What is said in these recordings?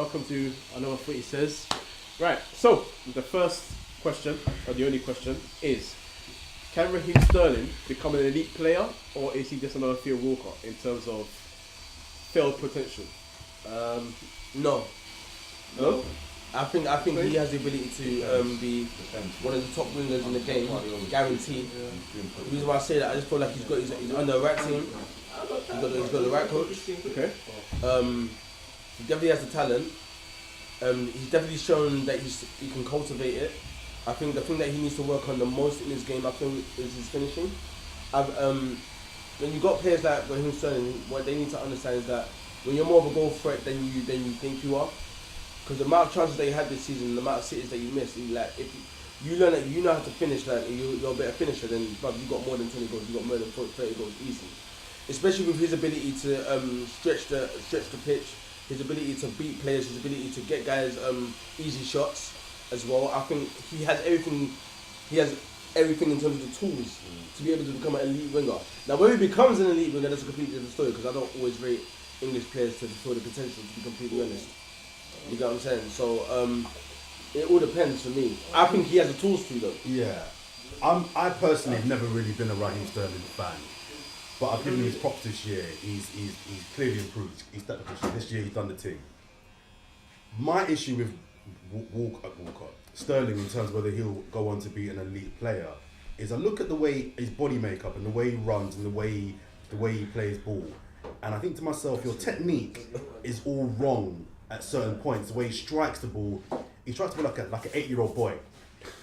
welcome to another Footy Says. Right, so the first question, or the only question, is can Raheem Sterling become an elite player, or is he just another Theo Walcott in terms of failed potential? No. No? I think he has the ability to be one of the top wingers in the game, guaranteed. The reason why I say that, I just feel like he's on the right team. He's got the right coach. Okay. He definitely has the talent. He's definitely shown that he can cultivate it. I think the thing that he needs to work on the most in his game, I think, is his finishing. When you got players like Raheem Sterling, what they need to understand is that when you're more of a goal threat than you think you are, because the amount of chances that you had this season, the amount of cities that you missed, if you learn that you know how to finish, like you're a better finisher, then you got more than 20 goals, you got more than 30 goals easy. Especially with his ability to stretch the pitch, his ability to beat players, his ability to get guys easy shots as well. I think he has everything. He has everything in terms of the tools to be able to become an elite winger. Now, when he becomes an elite winger, that's a completely different story, because I don't always rate English players to show the potential, to be completely honest. You get what I'm saying? So it all depends for me. I think he has the tools to, though. Yeah, I personally have never really been a Raheem Sterling fan, but I've given him his props this year. He's clearly improved. This year he's done the thing. My issue with Walcott, Sterling, in terms of whether he'll go on to be an elite player, is I look at the way his body makeup and the way he runs and the way he plays ball, and I think to myself, your technique is all wrong at certain points. The way he strikes the ball like an 8-year-old boy.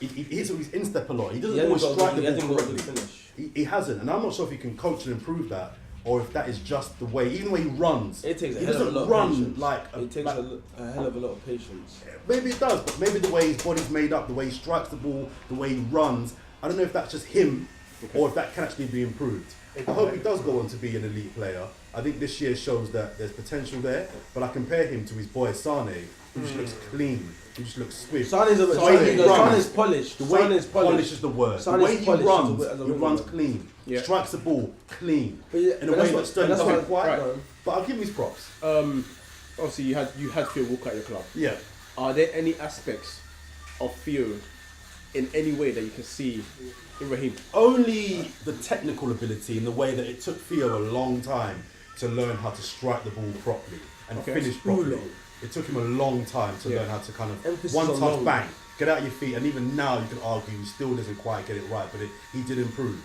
He hits with his instep a lot. He doesn't always strike the ball correctly. He hasn't, and I'm not sure if he can coach and improve that, or if that is just the way. Even the way he runs, it takes he doesn't run like. It takes a hell of a lot of patience. Maybe it does, but maybe the way his body's made up, the way he strikes the ball, the way he runs, I don't know if that's just him, or if that can actually be improved. I hope he does go on to be an elite player. I think this year shows that there's potential there, but I compare him to his boy Sane, who just looks clean, who just looks swift. Sane's polished. The way polished is the word. The way he runs clean. Yeah. Strikes the ball clean. In a way that Sterling doesn't quite. Right. But I'll give him his props. Obviously, you had Theo Walcott at your club. Yeah. Are there any aspects of Theo in any way that you can see in Raheem? Only the technical ability, in the way that it took Theo a long time to learn how to strike the ball properly and finish properly. It took him a long time to learn how to kind of one touch, bang, get out your feet, and even now you can argue he still doesn't quite get it right, but he did improve.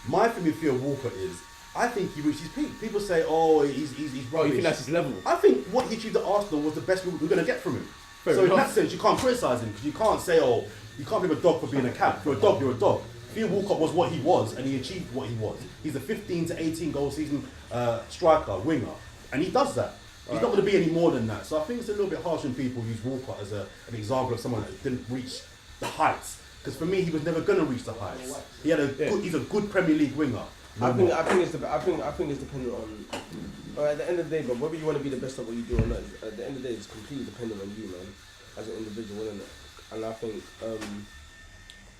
My thing with Theo Walcott is, I think he reached his peak. People say, oh, he's rubbish. Oh, you think that's his level? I think what he achieved at Arsenal was the best we're going to get from him. So in that sense, you can't criticise him, because you can't say, oh, you can't blame a dog for being a cat. If you're a dog, you're a dog. Theo Walcott was what he was, and he achieved what he was. He's a 15 to 18 goal season striker, winger, and he does that. He's not going to be any more than that. So I think it's a little bit harsh when people use Walcott as an example of someone that didn't reach the heights. Because for me, he was never going to reach the heights. He's a good Premier League winger. I think it's dependent on. At the end of the day, but whether you want to be the best at what you do or not, at the end of the day, it's completely dependent on you, man, as an individual, isn't it? And I think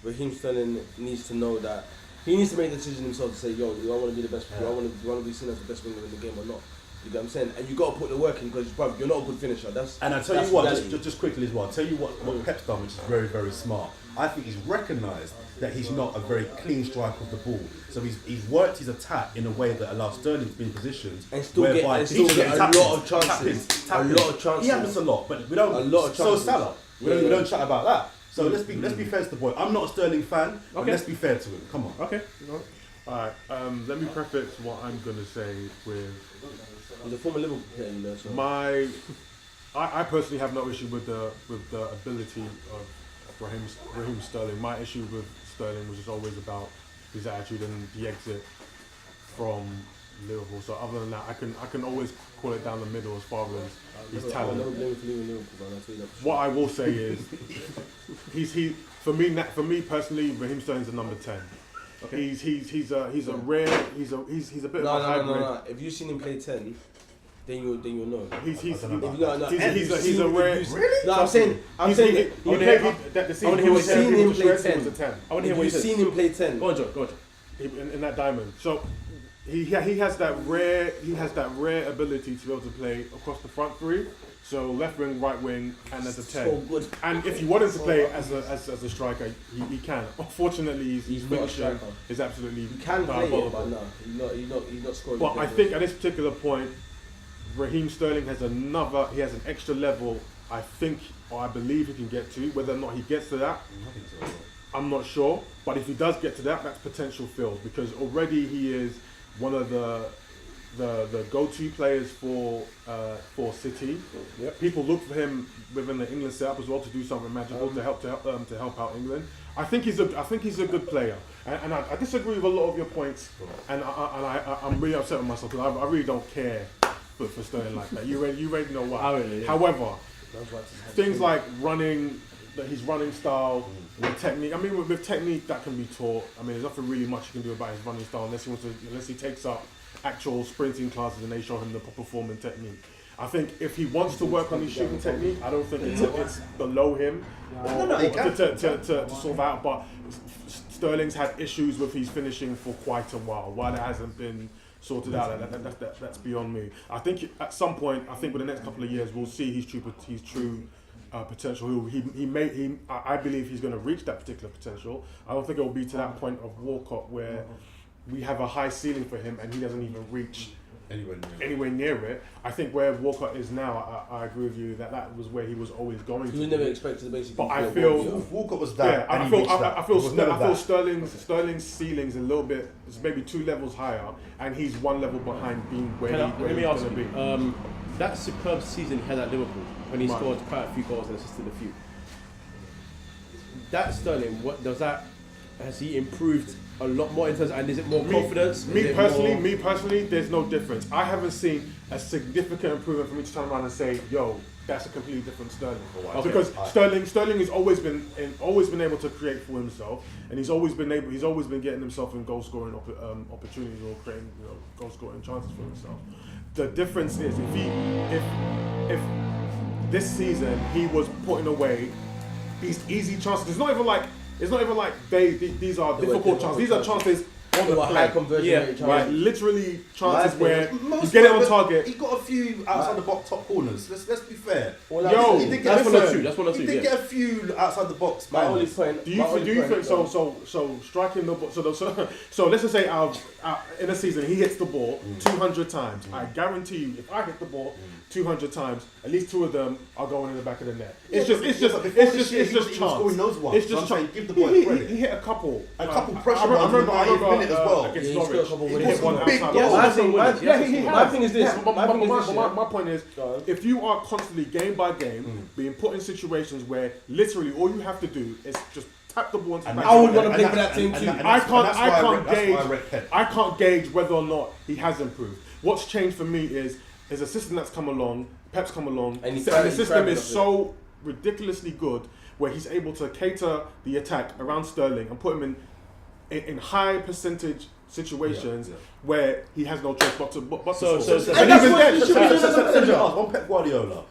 Raheem Sterling needs to know that he needs to make the decision himself to say, yo, do I want to be the best? Do I want to be seen as the best winger in the game or not? You get what I'm saying? And you got to put the work in, because you're not a good finisher. And I tell you what, just quickly as well, I'll tell you what Pep's done, which is very, very smart. I think he's recognised that he's not a very clean striker of the ball. So he's worked his attack in a way that allows Sterling to be in positions and still get a lot of chances. A lot of chances. He happens a lot, but we don't. A lot of chances. So Salah, we don't chat about that. So let's be fair to the boy. I'm not a Sterling fan, but let's be fair to him. Come on. Okay. Alright, let me preface what I'm going to say with... He's a former Liverpool player, you know, so... I personally have no issue with the ability of Raheem Sterling. My issue with Sterling was just always about his attitude and the exit from Liverpool. So other than that, I can always call it down the middle as far as his talent. What I will say is, for me personally, Raheem Sterling's a number 10. Okay. He's a bit of a hybrid. No. If you've seen him play 10, then you'll know. He's a rare. Really? No, I'm saying. You've seen him play 10. You've seen him play 10. Go on, John. In that diamond. So he has that rare ability to be able to play across the front three. So left wing, right wing, and as a 10. So good. And if you want him to play as a striker, he can. Unfortunately, his not a finishing striker. is absolutely You can play it, diabolical. but no, he's not scoring. But I think at this particular point, Raheem Sterling has an extra level. I think, or I believe he can get to. Whether or not he gets to that, I'm not sure. But if he does get to that, that's potential filled, because already he is one of the go-to players for City. Yep. People look for him within the England setup as well to do something magical to help out England. I think he's a good player, and I disagree with a lot of your points, and I'm really upset with myself because I really don't care for Sterling like that. You already know why. Yeah. However, things like his running style, with technique. I mean, with technique that can be taught. I mean, there's nothing really much you can do about his running style unless he takes up actual sprinting classes and they show him the proper form and technique. I think if he wants to work on his shooting technique, I don't think it's below him to solve out. But Sterling's had issues with his finishing for quite a while it hasn't been sorted out. That's beyond me. I think at some point, with the next couple of years, we'll see his true potential. I believe he's going to reach that particular potential. I don't think it will be to that point of Walcott where we have a high ceiling for him and he doesn't even reach anywhere near it. I think where Walcott is now, I agree with you that was where he was always going. You never expected to basically. But I feel Walcott was that. Yeah, I feel Sterling's ceiling's a little bit, it's maybe 2 levels higher, and he's 1 level behind being where Let me he's ask going to be. you, that superb season he had at Liverpool when he scored quite a few goals and assisted a few. That Sterling, has he improved a lot more in terms and is it more confidence? Me personally, there's no difference. I haven't seen a significant improvement for me to turn around and say, yo, that's a completely different Sterling. Okay. Because Sterling has always been able to create for himself, and he's always been getting himself in goal scoring opportunities or creating goal scoring chances for himself. The difference is if this season he was putting away these easy chances. It's not even like these are difficult chances. These are chances on the high play. conversion rate. Right, literally chances where you get it on target. He got a few outside the box top corners. Let's be fair. Yo, he did that's get one or two. That's one or two. He did get a few outside the box. My only point. Do you think so? Striking the ball. So let's just say in a season he hits the ball 200 times. I guarantee you, if I hit the ball 200 times, at least 2 of them are going in the back of the net. It's just chance. It's just chance. Give the boy credit. He hit a couple pressure runs in the 90th minute as well. Against Yeah, he's got a Norwich. couple He winners. hit one Big outside goals. the box. My thing is this. My point is, if you are constantly game by game being put in situations where literally all you have to do is just tap the ball into the back. I would want to play for that team too. I can't gauge whether or not he has improved. What's changed for me is his assistant that's come along, Pep's come along, and the system is so ridiculously good where he's able to cater the attack around Sterling and put him in high percentage situations where he has no choice but to score. And that's what on Pep Guardiola.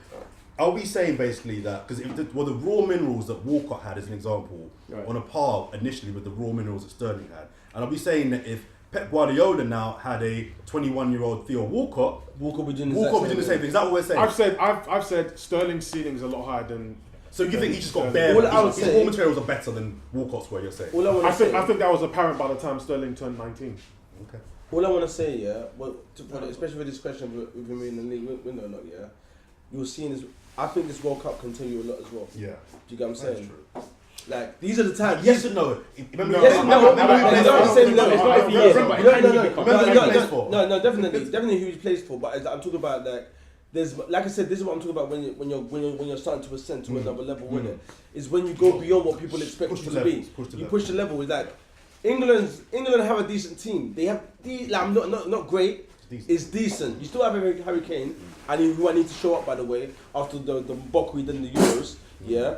Are we saying basically that because the raw minerals that Walcott had as an example on a par initially with the raw minerals that Sterling had, and are we saying that if Pep Guardiola now had a 21-year-old Theo Walcott would do the same thing? Is that what we're saying? I've said Sterling's ceiling is a lot higher than. So you think he just got bare? His raw materials are better than Walcott's, what you're saying? I think that was apparent by the time Sterling turned 19. Okay. All I want to say, especially with this question with him in the league window, you're seeing this. I think this World Cup can tell you a lot as well. Yeah. Do you get what I'm saying? True. Like these are the times. Yes or no? No, definitely who he plays for. But I'm talking about there's like I said, this is what I'm talking about when you're starting to ascend to another level with it. Is when you go beyond what people expect you to be. You push the level. It's like England have a decent team. They have not great. It's decent. You still have Harry Kane, and who I need to show up by the way after the Bok we did in the Euros. Yeah,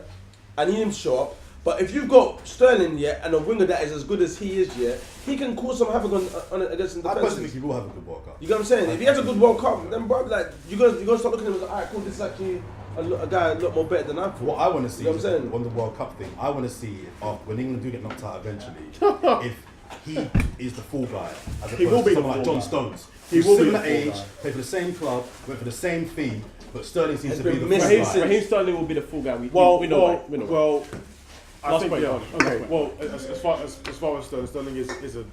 I need him to show up. But if you've got Sterling, and a winger that is as good as he is, he can cause some havoc on against the defense. I personally think he will have a good World Cup. You get what I'm saying? If he has a good World Cup, then bro, you're gonna start looking at him and alright, cool, this is actually a guy a lot more better than I thought. What I want to see You know what I'm saying? on the World Cup thing, I want to see when England do get knocked out eventually, he is the fall guy as He will opposed be to the someone like fall John guy. Stones. He Who's will be similar the fall age, guy. played for the same club, went for the same fee, but Sterling seems Has to be been the missing fall since- guy. Raheem Sterling will be the full guy. We Well, know why. We know why. well, I Last think point, yeah. go on. Okay, Last well, as far as Sterling is a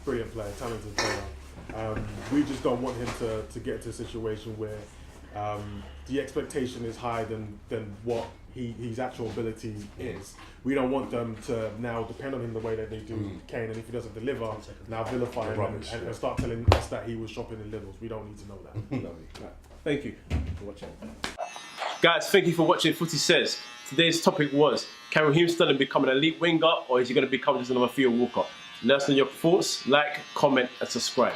brilliant player, talented player. We just don't want him to get to a situation where the expectation is higher than what his actual ability is. We don't want them to now depend on him the way that they do Kane, and if he doesn't deliver, now vilify him Rubbish, and yeah. start telling us that he was shopping in Lidl's. We don't need to know that. Lovely. Right. Thank you for watching. Guys, thank you for watching Footy Says. Today's topic was, can Raheem Sterling become an elite winger, or is he going to become just another Theo Walker? Let us know your thoughts, like, comment and subscribe.